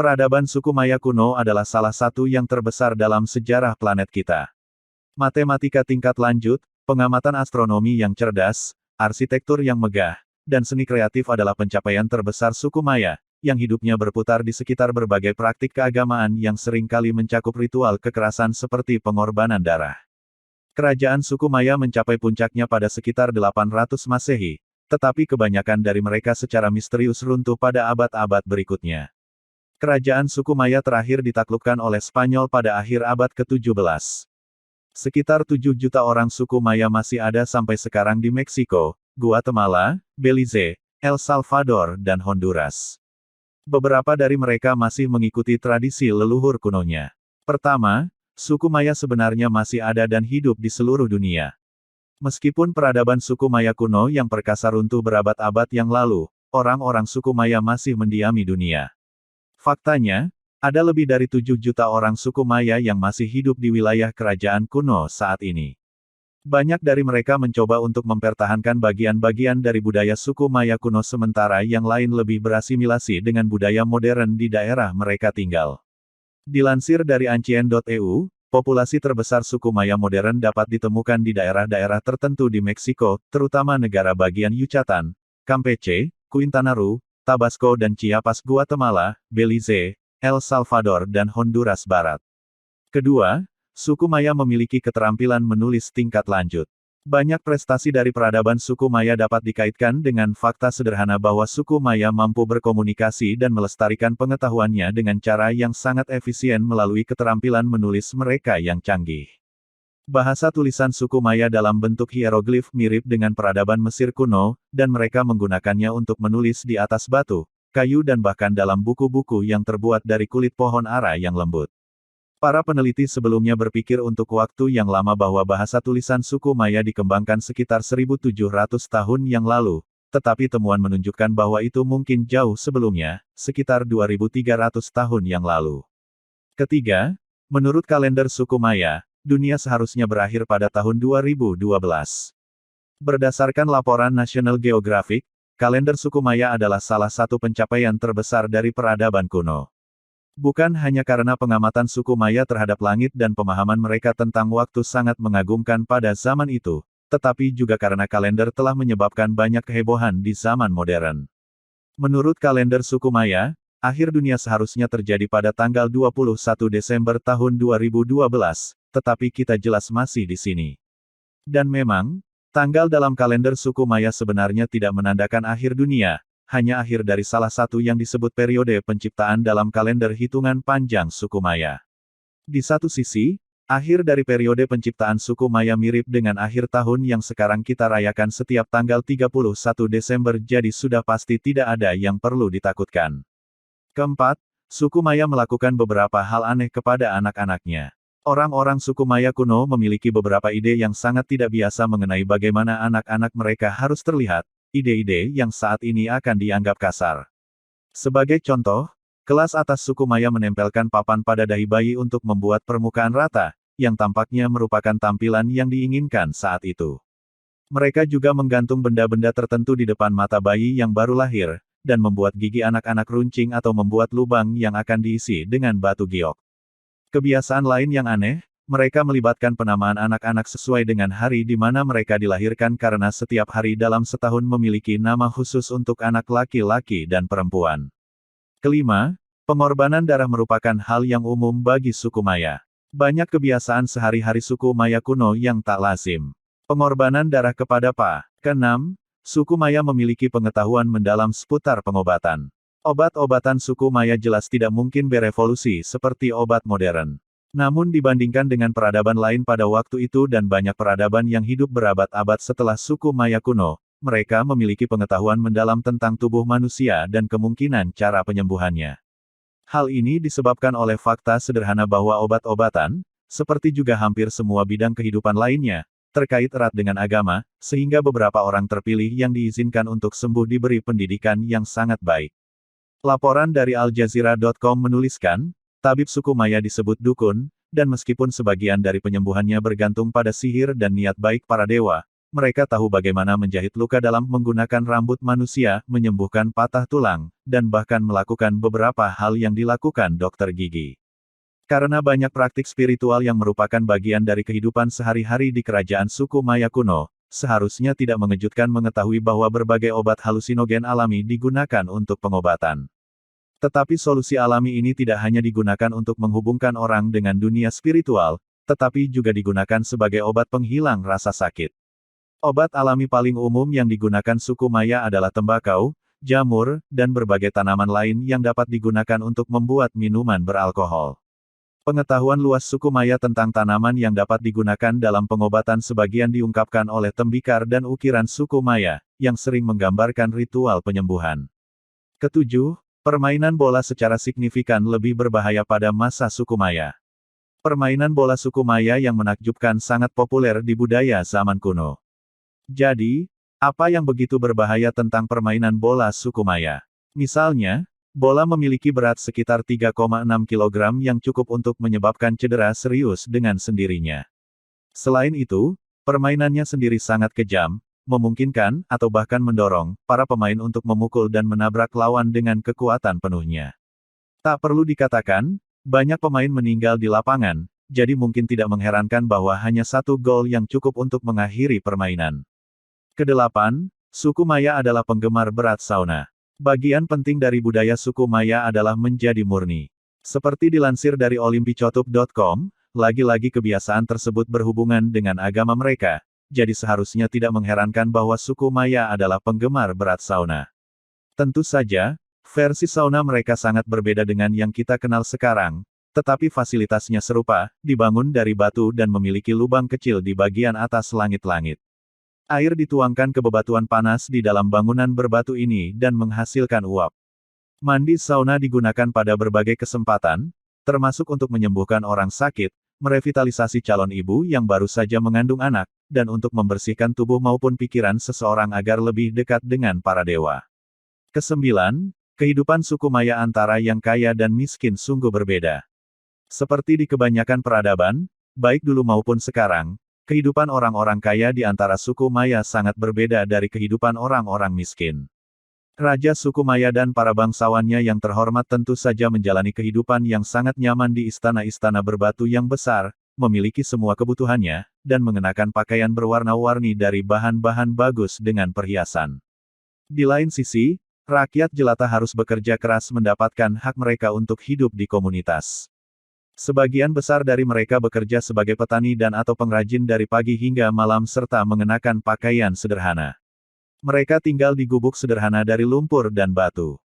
Peradaban suku Maya kuno adalah salah satu yang terbesar dalam sejarah planet kita. Matematika tingkat lanjut, pengamatan astronomi yang cerdas, arsitektur yang megah, dan seni kreatif adalah pencapaian terbesar suku Maya, yang hidupnya berputar di sekitar berbagai praktik keagamaan yang seringkali mencakup ritual kekerasan seperti pengorbanan darah. Kerajaan suku Maya mencapai puncaknya pada sekitar 800 Masehi, tetapi kebanyakan dari mereka secara misterius runtuh pada abad-abad berikutnya. Kerajaan suku Maya terakhir ditaklukkan oleh Spanyol pada akhir abad ke-17. Sekitar 7 juta orang suku Maya masih ada sampai sekarang di Meksiko, Guatemala, Belize, El Salvador, dan Honduras. Beberapa dari mereka masih mengikuti tradisi leluhur kunonya. Pertama, suku Maya sebenarnya masih ada dan hidup di seluruh dunia. Meskipun peradaban suku Maya kuno yang perkasa runtuh berabad-abad yang lalu, orang-orang suku Maya masih mendiami dunia. Faktanya, ada lebih dari 7 juta orang suku Maya yang masih hidup di wilayah kerajaan kuno saat ini. Banyak dari mereka mencoba untuk mempertahankan bagian-bagian dari budaya suku Maya kuno sementara yang lain lebih berasimilasi dengan budaya modern di daerah mereka tinggal. Dilansir dari Ancien.eu, populasi terbesar suku Maya modern dapat ditemukan di daerah-daerah tertentu di Meksiko, terutama negara bagian Yucatan, Campeche, Quintana Roo, Tabasco dan Chiapas, Guatemala, Belize, El Salvador dan Honduras Barat. Kedua, suku Maya memiliki keterampilan menulis tingkat lanjut. Banyak prestasi dari peradaban suku Maya dapat dikaitkan dengan fakta sederhana bahwa suku Maya mampu berkomunikasi dan melestarikan pengetahuannya dengan cara yang sangat efisien melalui keterampilan menulis mereka yang canggih. Bahasa tulisan suku Maya dalam bentuk hieroglif mirip dengan peradaban Mesir kuno, dan mereka menggunakannya untuk menulis di atas batu, kayu dan bahkan dalam buku-buku yang terbuat dari kulit pohon ara yang lembut. Para peneliti sebelumnya berpikir untuk waktu yang lama bahwa bahasa tulisan suku Maya dikembangkan sekitar 1700 tahun yang lalu, tetapi temuan menunjukkan bahwa itu mungkin jauh sebelumnya, sekitar 2300 tahun yang lalu. Ketiga, menurut kalender suku Maya, dunia seharusnya berakhir pada tahun 2012. Berdasarkan laporan National Geographic, kalender suku Maya adalah salah satu pencapaian terbesar dari peradaban kuno. Bukan hanya karena pengamatan suku Maya terhadap langit dan pemahaman mereka tentang waktu sangat mengagumkan pada zaman itu, tetapi juga karena kalender telah menyebabkan banyak kehebohan di zaman modern. Menurut kalender suku Maya, akhir dunia seharusnya terjadi pada tanggal 21 Desember tahun 2012, tetapi kita jelas masih di sini. Dan memang, tanggal dalam kalender suku Maya sebenarnya tidak menandakan akhir dunia, hanya akhir dari salah satu yang disebut periode penciptaan dalam kalender hitungan panjang suku Maya. Di satu sisi, akhir dari periode penciptaan suku Maya mirip dengan akhir tahun yang sekarang kita rayakan setiap tanggal 31 Desember jadi sudah pasti tidak ada yang perlu ditakutkan. Keempat, suku Maya melakukan beberapa hal aneh kepada anak-anaknya. Orang-orang suku Maya kuno memiliki beberapa ide yang sangat tidak biasa mengenai bagaimana anak-anak mereka harus terlihat, ide-ide yang saat ini akan dianggap kasar. Sebagai contoh, kelas atas suku Maya menempelkan papan pada dahi bayi untuk membuat permukaan rata, yang tampaknya merupakan tampilan yang diinginkan saat itu. Mereka juga menggantung benda-benda tertentu di depan mata bayi yang baru lahir, dan membuat gigi anak-anak runcing atau membuat lubang yang akan diisi dengan batu giok. Kebiasaan lain yang aneh, mereka melibatkan penamaan anak-anak sesuai dengan hari di mana mereka dilahirkan karena setiap hari dalam setahun memiliki nama khusus untuk anak laki-laki dan perempuan. Kelima, pengorbanan darah merupakan hal yang umum bagi suku Maya. Banyak kebiasaan sehari-hari suku Maya kuno yang tak lazim. Pengorbanan darah kepada Pa. Keenam, suku Maya memiliki pengetahuan mendalam seputar pengobatan. Obat-obatan suku Maya jelas tidak mungkin berevolusi seperti obat modern. Namun dibandingkan dengan peradaban lain pada waktu itu dan banyak peradaban yang hidup berabad-abad setelah suku Maya kuno, mereka memiliki pengetahuan mendalam tentang tubuh manusia dan kemungkinan cara penyembuhannya. Hal ini disebabkan oleh fakta sederhana bahwa obat-obatan, seperti juga hampir semua bidang kehidupan lainnya, terkait erat dengan agama, sehingga beberapa orang terpilih yang diizinkan untuk sembuh diberi pendidikan yang sangat baik. Laporan dari Aljazeera.com menuliskan, tabib suku Maya disebut dukun, dan meskipun sebagian dari penyembuhannya bergantung pada sihir dan niat baik para dewa, mereka tahu bagaimana menjahit luka dalam menggunakan rambut manusia, menyembuhkan patah tulang, dan bahkan melakukan beberapa hal yang dilakukan dokter gigi. Karena banyak praktik spiritual yang merupakan bagian dari kehidupan sehari-hari di kerajaan suku Maya kuno, seharusnya tidak mengejutkan mengetahui bahwa berbagai obat halusinogen alami digunakan untuk pengobatan. Tetapi solusi alami ini tidak hanya digunakan untuk menghubungkan orang dengan dunia spiritual, tetapi juga digunakan sebagai obat penghilang rasa sakit. Obat alami paling umum yang digunakan suku Maya adalah tembakau, jamur, dan berbagai tanaman lain yang dapat digunakan untuk membuat minuman beralkohol. Pengetahuan luas suku Maya tentang tanaman yang dapat digunakan dalam pengobatan sebagian diungkapkan oleh tembikar dan ukiran suku Maya, yang sering menggambarkan ritual penyembuhan. Ketujuh, permainan bola secara signifikan lebih berbahaya pada masa suku Maya. Permainan bola suku Maya yang menakjubkan sangat populer di budaya zaman kuno. Jadi, apa yang begitu berbahaya tentang permainan bola suku Maya? Misalnya, bola memiliki berat sekitar 3,6 kg yang cukup untuk menyebabkan cedera serius dengan sendirinya. Selain itu, permainannya sendiri sangat kejam, memungkinkan, atau bahkan mendorong, para pemain untuk memukul dan menabrak lawan dengan kekuatan penuhnya. Tak perlu dikatakan, banyak pemain meninggal di lapangan, jadi mungkin tidak mengherankan bahwa hanya satu gol yang cukup untuk mengakhiri permainan. Kedelapan, suku Maya adalah penggemar berat sauna. Bagian penting dari budaya suku Maya adalah menjadi murni. Seperti dilansir dari olimpicotup.com, lagi-lagi kebiasaan tersebut berhubungan dengan agama mereka, jadi seharusnya tidak mengherankan bahwa suku Maya adalah penggemar berat sauna. Tentu saja, versi sauna mereka sangat berbeda dengan yang kita kenal sekarang, tetapi fasilitasnya serupa, dibangun dari batu dan memiliki lubang kecil di bagian atas langit-langit. Air dituangkan ke bebatuan panas di dalam bangunan berbatu ini dan menghasilkan uap. Mandi sauna digunakan pada berbagai kesempatan, termasuk untuk menyembuhkan orang sakit, merevitalisasi calon ibu yang baru saja mengandung anak, dan untuk membersihkan tubuh maupun pikiran seseorang agar lebih dekat dengan para dewa. Kesembilan, kehidupan suku Maya antara yang kaya dan miskin sungguh berbeda. Seperti di kebanyakan peradaban, baik dulu maupun sekarang, kehidupan orang-orang kaya di antara suku Maya sangat berbeda dari kehidupan orang-orang miskin. Raja suku Maya dan para bangsawannya yang terhormat tentu saja menjalani kehidupan yang sangat nyaman di istana-istana berbatu yang besar, memiliki semua kebutuhannya, dan mengenakan pakaian berwarna-warni dari bahan-bahan bagus dengan perhiasan. Di lain sisi, rakyat jelata harus bekerja keras mendapatkan hak mereka untuk hidup di komunitas. Sebagian besar dari mereka bekerja sebagai petani dan atau pengrajin dari pagi hingga malam serta mengenakan pakaian sederhana. Mereka tinggal di gubuk sederhana dari lumpur dan batu.